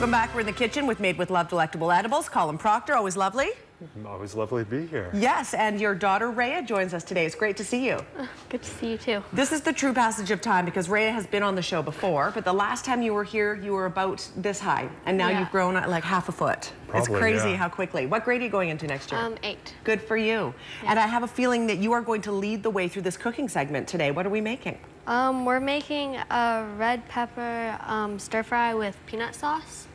Welcome back. We're in the kitchen with Made with Love Delectable Edibles. Colin Proctor, always lovely. Always lovely to be here. Yes, and your daughter Rhea joins us today. It's great to see you. Good to see you too. This is the true passage of time because Rhea has been on the show before, but the last time you were here, you were about this high, and now you've grown like half a foot. It's crazy how quickly. What grade are you going into next year? 8. Good for you. Yeah. And I have a feeling that you are going to lead the way through this cooking segment today. What are we making? We're making a red pepper stir fry with peanut sauce.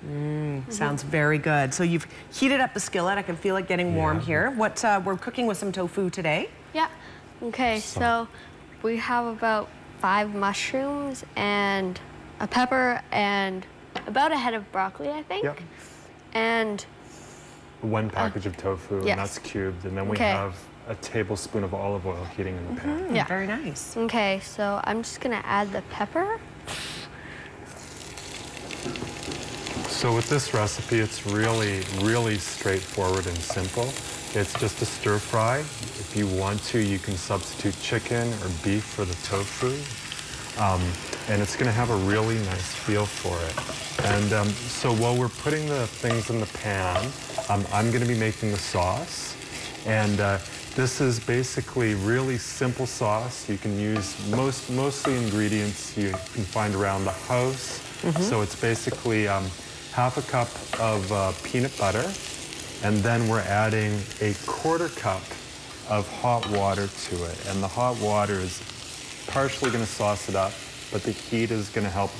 Sounds very good. So you've heated up the skillet. I can feel it getting warm here. What we're cooking with some tofu today. Yeah. Okay, so we have about 5 mushrooms and a pepper and about a head of broccoli, I think. Yep. And 1 package of tofu, and that's cubed. And then we have a tablespoon of olive oil heating in the pan. Yeah, very nice. Okay, so I'm just gonna add the pepper. So with this recipe, it's really straightforward and simple. It's just a stir fry. If you want to, you can substitute chicken or beef for the tofu. And it's gonna have a really nice feel for it. And so while we're putting the things in the pan, I'm gonna be making the sauce. And this is basically really simple sauce. You can use mostly ingredients you can find around the house. So it's basically half a cup of peanut butter, and then we're adding a 1/4 cup of hot water to it. And the hot water is partially gonna sauce it up, but the heat is gonna help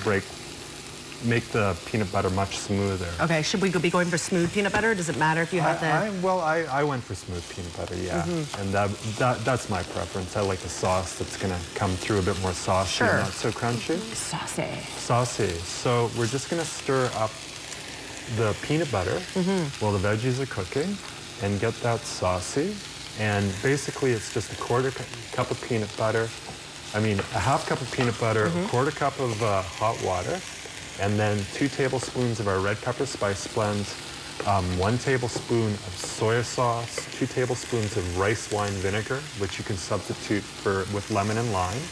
make the peanut butter much smoother. Okay, should we be going for smooth peanut butter? Does it matter if you have I went for smooth peanut butter, and that's my preference. I like a sauce that's gonna come through a bit more saucy, not so crunchy. Saucy. Saucy. So we're just gonna stir up the peanut butter while the veggies are cooking and get that saucy. And basically it's just a 1/4 cup of peanut butter, a half cup of peanut butter, a 1/4 cup of hot water, and then 2 tablespoons of our red pepper spice blend, 1 tablespoon of soy sauce, 2 tablespoons of rice wine vinegar, which you can substitute with lemon and lime,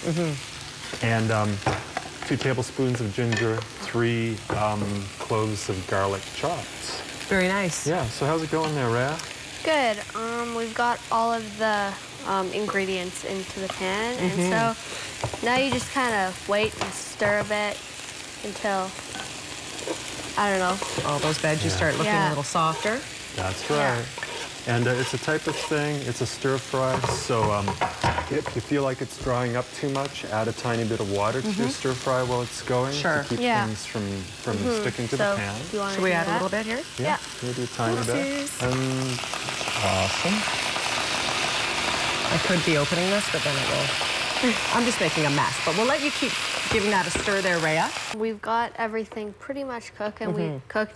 and 2 tablespoons of ginger, 3 cloves of garlic chopped. Very nice. Yeah, so how's it going there, Rhea? Good. We've got all of the ingredients into the pan, and so now you just kind of wait and stir a bit until, I don't know. All those veggies start looking a little softer. That's right. And it's a type of thing, it's a stir fry, so if you feel like it's drying up too much, add a tiny bit of water to your stir fry while it's going to keep things from sticking to the pan. Should we add a little bit here? Yeah, maybe a tiny bit. And awesome. I could be opening this, but then it will. I'm just making a mess, but we'll let you keep giving that a stir there, Rhea. We've got everything pretty much cooked,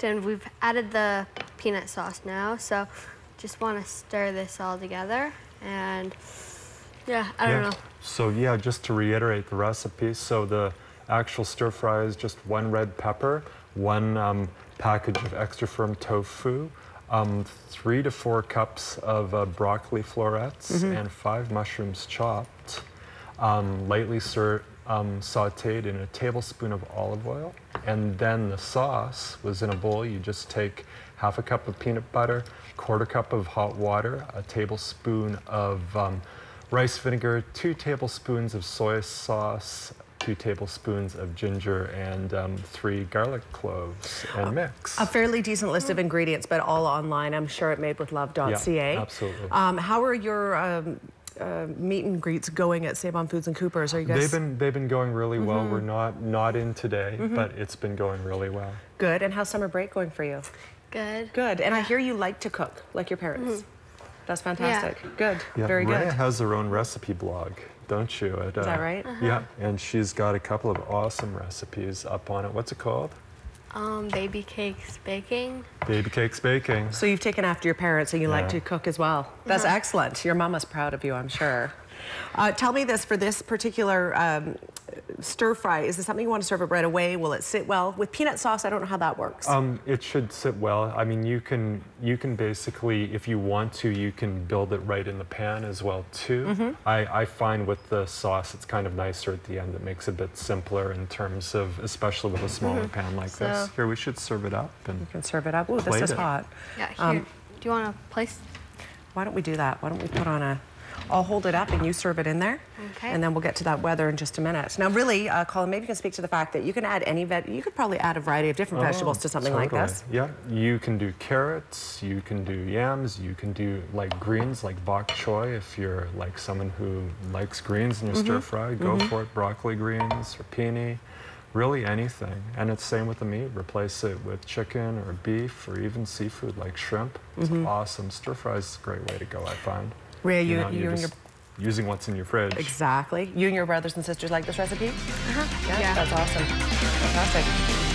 and we've added the peanut sauce now, so just want to stir this all together, and I don't know. So just to reiterate the recipe, so the actual stir fry is just 1 red pepper, 1 package of extra firm tofu, 3 to 4 cups of broccoli florets, and 5 mushrooms chopped, lightly sauteed in a tablespoon of olive oil. And then the sauce was in a bowl. You just take half a cup of peanut butter, 1/4 cup of hot water, a tablespoon of rice vinegar, 2 tablespoons of soy sauce, 2 tablespoons of ginger, and 3 garlic cloves, and mix. A fairly decent list of ingredients, but all online, I'm sure, at madewithlove.ca. Yeah, absolutely. How are your meet and greets going at Save-On Foods and Coopers? Are you guys? They've been going really well. We're not in today, but it's been going really well. Good. And how's summer break going for you? Good. Good. And I hear you like to cook, like your parents. That's fantastic. Good. Very good. Rhea has her own recipe blog, don't you? Is that right? Yeah, and she's got a couple of awesome recipes up on it. What's it called? Baby Cakes Baking. Baby Cakes Baking. So you've taken after your parents and you like to cook as well. That's excellent. Your mama's proud of you, I'm sure. Tell me this, for this particular stir fry, is this something you want to serve it right away? Will it sit well? With peanut sauce, I don't know how that works. It should sit well. I mean, you can basically, if you want to, you can build it right in the pan as well too. I find with the sauce, it's kind of nicer at the end. It makes it a bit simpler in terms of, especially with a smaller pan like this. Here, we should serve it up. And you can serve it up. Ooh, this is hot. Yeah, here. Do you want to place? Why don't we do that? Why don't we put on a... I'll hold it up and you serve it in there. Okay. And then we'll get to that weather in just a minute. Now really, Colin, maybe you can speak to the fact that you can add any you could probably add a variety of different vegetables to something like this. Yeah, you can do carrots, you can do yams, you can do like greens like bok choy if you're like someone who likes greens in your stir fry, go for it. Broccoli greens or peony, really anything. And it's same with the meat. Replace it with chicken or beef or even seafood like shrimp. It's awesome. Stir fry is a great way to go, I find. Rhea, you you're and your... using what's in your fridge. Exactly. You and your brothers and sisters like this recipe? Yeah, that's awesome. Fantastic.